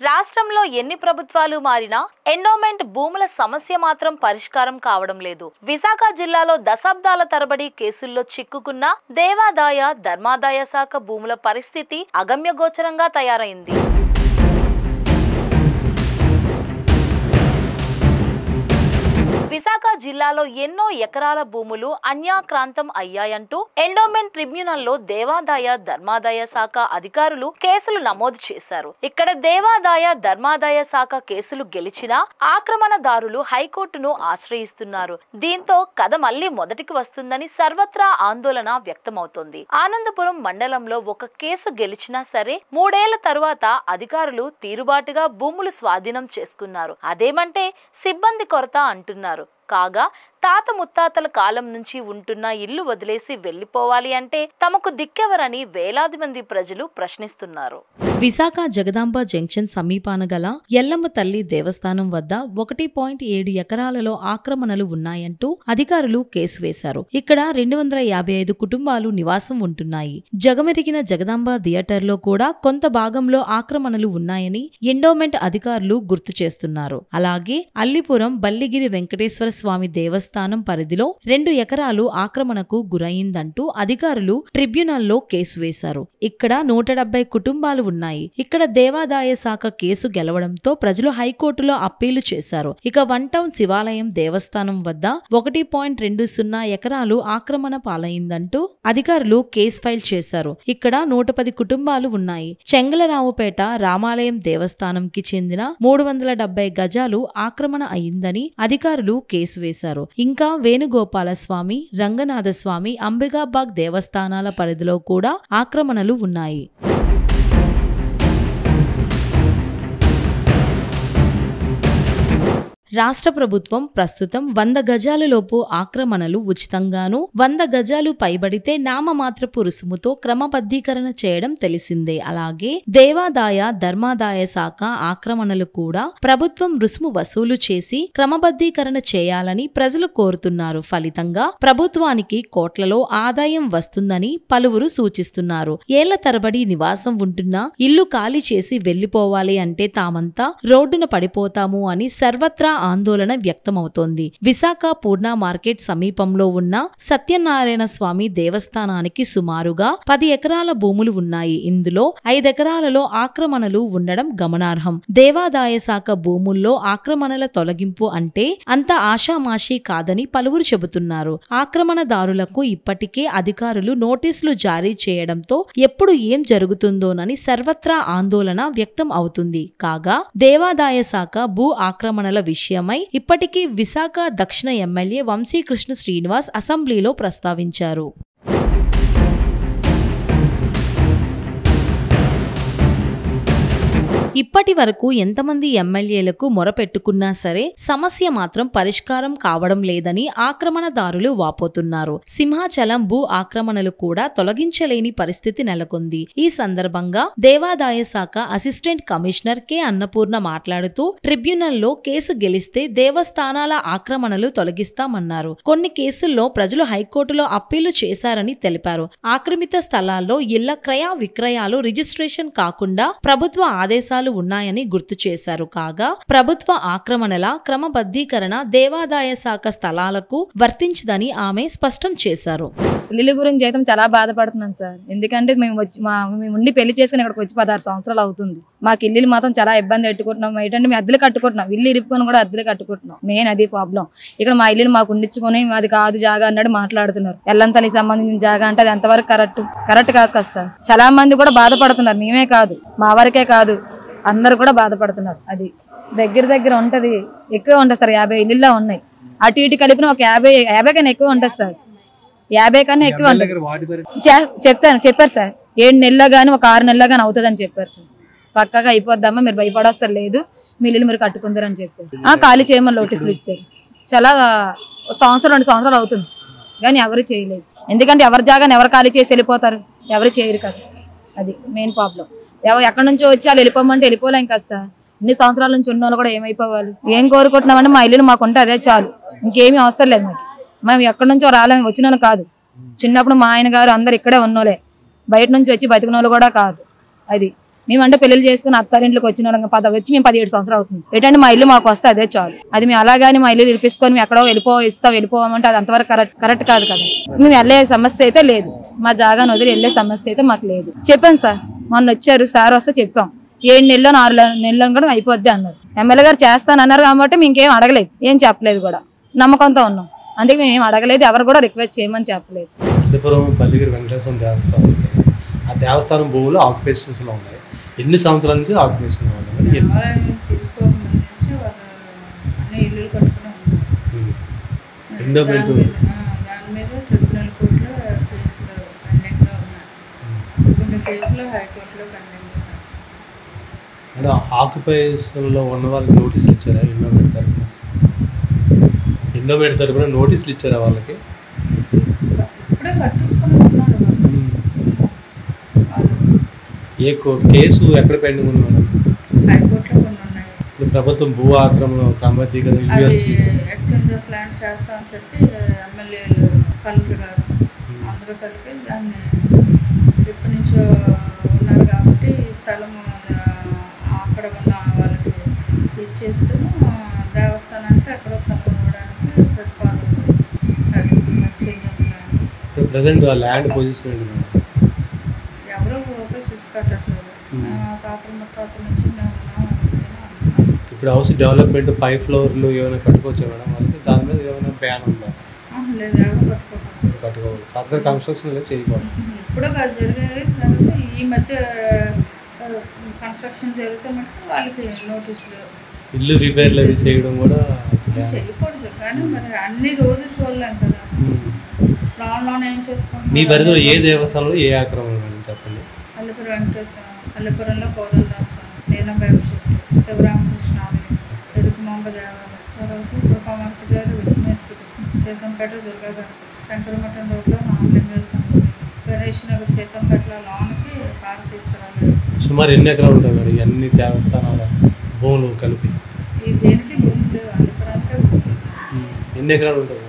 రాష్ట్రంలో ఎన్ని ప్రభుత్వాలు మారినా ఎండోమెంట్ భూముల సమస్య మాత్రం పరిష్కారం కావడం లేదు. విశాఖ జిల్లాలో దశాబ్దాల తరబడి కేసుల్లో చిక్కుకున్న దేవాదాయ ధర్మాదాయ శాఖ భూముల పరిస్థితి అగమ్యగోచరంగా తయారైంది. విశాఖ జిల్లాలో ఎన్నో ఎకరాల భూములు అన్యాక్రాంతం అయ్యాయంటూ ఎండోమెంట్ ట్రిబ్యునల్లో దేవాదాయ ధర్మాదాయ శాఖ అధికారులు కేసులు నమోదు చేశారు. ఇక్కడ దేవాదాయ ధర్మాదాయ శాఖ కేసులు గెలిచినా ఆక్రమణదారులు హైకోర్టును ఆశ్రయిస్తున్నారు. దీంతో కథ మళ్లీ మొదటికి వస్తుందని సర్వత్రా ఆందోళన వ్యక్తమవుతోంది. ఆనందపురం మండలంలో ఒక కేసు గెలిచినా సరే 3 ఏళ్ల తరువాత అధికారులు తీరుబాటుగా భూములు స్వాధీనం చేసుకున్నారు. అదేమంటే సిబ్బంది కొరత అంటున్నారు. కాగా తాత ముత్తాతల కాలం నుంచి ఉంటున్న ఇల్లు వదిలేసి వెళ్లిపోవాలి అంటే తమకు దిక్కెవరని వేలాది మంది ప్రజలు ప్రశ్నిస్తున్నారు. విశాఖ జగదాంబ జంక్షన్ సమీపాన గల ఎల్లమ్మ తల్లి దేవస్థానం వద్ద 1.7 ఎకరాలలో ఆక్రమణలు ఉన్నాయంటూ అధికారులు కేసు వేశారు. ఇక్కడ 255 కుటుంబాలు నివాసం ఉంటున్నాయి. జగమెరిగిన జగదాంబ థియేటర్లో కూడా కొంత భాగంలో ఆక్రమణలు ఉన్నాయని ఎండోమెంట్ అధికారులు గుర్తు చేస్తున్నారు. అలాగే అల్లిపురం బల్లిగిరి వెంకటేశ్వర స్వామి దేవస్థానం పరిధిలో 2 ఎకరాలు ఆక్రమణకు గురైందంటూ అధికారులు ట్రిబ్యునల్లో కేసు వేశారు. ఇక్కడ 170 కుటుంబాలు ఉన్నాయి. ఇక్కడ దేవాదాయ శాఖ కేసు గెలవడంతో ప్రజలు హైకోర్టులో అప్పీలు చేశారు. ఇక 1 టౌన్ శివాలయం దేవస్థానం వద్ద 1.20 ఎకరాలు ఆక్రమణ పాలైందంటూ అధికారులు కేసు ఫైల్ చేశారు. ఇక్కడ 110 కుటుంబాలు ఉన్నాయి. చెంగలరావుపేట రామాలయం దేవస్థానంకి చెందిన 370 గజాలు ఆక్రమణ అయిందని అధికారులు కేసు వేశారు. ఇంకా వేణుగోపాల స్వామి, రంగనాథ స్వామి, అంబికాబాగ్ దేవస్థానాల పరిధిలో కూడా ఆక్రమణలు ఉన్నాయి. రాష్ట్ర ప్రభుత్వం ప్రస్తుతం 100 గజాలలోపు ఆక్రమణలు ఉచితంగాను, 100 గజాలు పైబడితే నామమాత్రపు రుసుముతో క్రమబద్ధీకరణ చేయడం తెలిసిందే. అలాగే దేవాదాయ ధర్మాదాయ శాఖ ఆక్రమణలు కూడా ప్రభుత్వం రుసుము వసూలు చేసి క్రమబద్ధీకరణ చేయాలని ప్రజలు కోరుతున్నారు. ఫలితంగా ప్రభుత్వానికి కోట్లలో ఆదాయం వస్తుందని పలువురు సూచిస్తున్నారు. ఏళ్ల తరబడి నివాసం ఉంటున్న ఇల్లు ఖాళీ చేసి వెళ్లిపోవాలి అంటే తామంతా రోడ్డున పడిపోతాము అని సర్వత్రా ఆందోళన వ్యక్తమవుతోంది. విశాఖ పూర్ణ మార్కెట్ సమీపంలో ఉన్న సత్యనారాయణ స్వామి దేవస్థానానికి సుమారుగా 10 ఎకరాల భూములు ఉన్నాయి. ఇందులో 5 ఎకరాలలో ఆక్రమణలు ఉండడం గమనార్హం. దేవాదాయ శాఖ భూముల్లో ఆక్రమణల తొలగింపు అంటే అంత ఆషామాషీ కాదని పలువురు చెబుతున్నారు. ఆక్రమణదారులకు ఇప్పటికే అధికారులు నోటీసులు జారీ చేయడంతో ఎప్పుడు ఏం జరుగుతుందోనని సర్వత్రా ఆందోళన వ్యక్తం అవుతుంది. కాగా దేవాదాయ శాఖ భూ ఆక్రమణల విషయమై ఇప్పటికీ విశాఖ దక్షిణ ఎమ్మెల్యే వంశీకృష్ణ శ్రీనివాస్ అసెంబ్లీలో ప్రస్తావించారు. ఇప్పటి వరకు ఎంతమంది ఎమ్మెల్యేలకు మొరపెట్టుకున్నా సరే సమస్య మాత్రం పరిష్కారం కావడం లేదని ఆక్రమణదారులు వాపోతున్నారు. సింహాచలం భూ ఆక్రమణలు కూడా తొలగించలేని పరిస్థితి నెలకొంది. ఈ సందర్భంగా దేవాదాయ శాఖ అసిస్టెంట్ కమిషనర్ కె అన్నపూర్ణ మాట్లాడుతూ ట్రిబ్యునల్లో కేసు గెలిస్తే దేవస్థానాల ఆక్రమణలు తొలగిస్తామన్నారు. కొన్ని కేసుల్లో ప్రజలు హైకోర్టులో అప్పీలు చేశారని తెలిపారు. ఆక్రమిత స్థలాల్లో ఇళ్ల క్రయ విక్రయాలు రిజిస్ట్రేషన్ కాకుండా ప్రభుత్వ ఆదేశాలు ఉన్నాయని గుర్తు చేశారు. కాగా ప్రభుత్వ ఆక్రమణల క్రమబద్ధీకరణ దేవాదాయ శాఖ స్థలాలకు వర్తించదని ఆమె స్పష్టం చేశారు. ఇల్లు గురించి అయితే చాలా బాధపడుతున్నాను సార్. ఎందుకంటే మేము ఉండి పెళ్లి చేసుకుని ఇక్కడికి వచ్చి 16 సంవత్సరాలు అవుతుంది. మాకు ఇల్లు మాత్రం చాలా ఇబ్బంది పెట్టుకుంటున్నాం. ఏంటంటే మేము అద్దెలు కట్టుకుంటున్నాం. ఇల్లు ఇరుపుకొని కూడా అద్దెలు కట్టుకుంటున్నాం. మెయిన్ అది ప్రాబ్లం. ఇక్కడ మా ఇల్లుని మాకు ఉండించుకొని అది కాదు జాగా అన్నాడు మాట్లాడుతున్నారు. ఎల్లంతలికి సంబంధించిన జాగా అంటే అది ఎంతవరకు కరెక్ట్ కాదు కదా సార్. చాలా మంది కూడా బాధపడుతున్నారు. మేమే కాదు, మా వరకే కాదు, అందరు కూడా బాధపడుతున్నారు. అది దగ్గర ఉంటది, ఎక్కువ ఉంటుంది సార్. 50 ఇల్లులా ఉన్నాయి. అటు ఇటు కలిపిన ఒక 50 కన్నా ఎక్కువ ఉంటుంది సార్. 50 కన్నా ఎక్కువ ఉంటుంది. చెప్పారు సార్. 7 నెలల్లో గానీ ఒక 6 నెలల్లో గానీ అవుతుందని చెప్పారు సార్. పక్కగా అయిపోద్దామా, మీరు భయపడొస్తారు లేదు, మీ ఇల్లు మీరు కట్టుకుందరని చెప్పారు. ఖాళీ చేయమని నోటీసులు ఇచ్చారు. చాలా 1 సంవత్సరం 2 సంవత్సరాలు అవుతుంది కానీ ఎవరు చేయలేదు. ఎందుకంటే ఎవరి జాగాని ఎవరు ఖాళీ చేసి వెళ్ళిపోతారు, ఎవరు చేయరు కదా. అది మెయిన్ ప్రాబ్లం. ఎక్కడి నుంచో వచ్చి వాళ్ళు వెళ్ళిపోమంటే వెళ్ళిపోలేం కదా సార్. ఇన్ని సంవత్సరాల నుంచి ఉన్న వాళ్ళు కూడా ఏమైపోవాలి. ఏం కోరుకుంటున్నామంటే మా ఇల్లు మాకుంటే అదే చాలు, ఇంకేమీ అవసరం లేదు మాకు. మేము ఎక్కడి నుంచో రాలేము, వచ్చిన కాదు. చిన్నప్పుడు మా ఆయన గారు అందరు ఇక్కడే ఉన్నోలే, బయట నుంచి వచ్చి బతికిన వాళ్ళు కూడా కాదు. అది మేమంటే పెళ్లి చేసుకుని అత్తారింట్లోకి వచ్చిన వాళ్ళం వచ్చి మేము 17 సంవత్సరాలు అవుతుంది. ఏంటంటే మా ఇల్లు మాకు వస్తే అదే చాలు. అది మేము అలాగాని మా ఇల్లు నిలిపించుకొని మేము ఎక్కడో వెళ్ళిపోవామంటే అది అంతవరకు కరెక్ట్ కాదు కదా. మేము వెళ్ళే సమస్య అయితే లేదు, మా జాగాను వదిలి వెళ్ళే సమస్య అయితే మాకు లేదు. చెప్పాను సార్, మొన్న వచ్చారు సార్, వస్తే చెప్పాం 7 నెలలో 6 నెలలు కూడా అయిపోద్ది అన్నారు. ఎమ్మెల్యే గారు చేస్తానన్నారు కాబట్టి మేము ఇంకేం అడగలేదు, ఏం చెప్పలేదు కూడా, నమ్మకంతో ఉన్నాం. అందుకే మేము ఏం అడగలేదు, ఎవరు కూడా రిక్వెస్ట్ చేయమని చెప్పలేదు. పల్లిగిరి వెంకటేశ్వర దేవస్థానం, ఆ దేవస్థానం భూములు ఆక్యుపేషన్స్ లో ఉన్నాయి. ఎన్ని సంవత్సరాల నుంచి ఆక్యుపేషన్ లో ఉన్నాయి? అంటే ఆక్యుపేషన్ లో ఉన్న వాళ్ళకి నోటీసులు ఇచ్చారా? ఎండోమెంట్ తరపున నోటీసులు ఇచ్చారా వాళ్ళకి? ఏ కేసు ఎక్కడ పెండింగ్ ఉన్నాడు? ఇప్పుడు ప్రభుత్వం భూ ఆక్రమణ క్రమబద్ధీకరణ ఎక్స్చేంజ్ ఆఫ్ ల్యాండ్ చేస్తామని చెప్పి ఎమ్మెల్యేలు కలెక్టర్ గారు అందరూ కలిపి దాన్ని ఎప్పటి నుంచో ఉన్నారు కాబట్టి స్థలం అక్కడ ఉన్న వాళ్ళకి ఇచ్చేస్తూ దేవస్థానానికి అక్కడ స్థలం ఇవ్వడానికి ప్రతిపాదన. ఎక్స్చేంజ్ ఆఫ్ ల్యాండ్ ప్రజెంట్ ఆ ల్యాండ్ పొజిషన్ ఏంటి మేడం? ఎవరో రూపాయలు కట్టట్లేదు. కాపురం మొత్తం నుంచి ఇప్పుడు హౌస్ డెవలప్మెంట్ 5 ఫ్లోర్లు ఏమైనా కట్టుకోవచ్చా మేడం వాళ్ళకి? దాని మీద ఏమైనా ప్లాన్ ఉందా? లేదు, ఎవరు కట్టుకోవాలి. ఫర్దర్ కన్స్ట్రక్షన్ చేయకూడదు. ఇప్పుడు జరిగే తర్వాత ఈ మధ్య కన్స్ట్రక్షన్ జరిగితే మటుకు వాళ్ళకి నోటీసులు. ఇల్లు రిపేర్లు అవి చేయడం కూడా చేయకూడదు, కానీ మరి అన్ని రోజులు చూడలేం కదా. లోన్ ఏం చేసుకుంటాం? మీ పరిధిలో ఏ దేవస్థానంలో ఏ ఆక్రమణ మేడం చెప్పండి? అల్లిపురం వెంకటేశ్వర, అల్లిపురంలో కోదండరామ స్వామి, నీలం చెట్టు, శివరామకృష్ణ ఆలయం, ఎరుకుమాంబ దేవాలయం, తర్వాత కృపామార్పజారు, విఘ్నేశ్వరుడు, సీతంపేట దుర్గా గణపతి, శంకరమఠం రోడ్లో రామలింగేశ్వర స్వామి, గణేష్ నగర్ సీతంపేటల లోనికి భారతీశ్వరాలయం. సుమారు ఎన్ని ఎకరాలు ఉంటాయి మేడం అన్ని దేవస్థానాల భూములు కలిపి? ఈ దేనికి భూములు అల్లిపురానికే భూములు. ఎన్ని ఎకరాలు ఉంటాయి?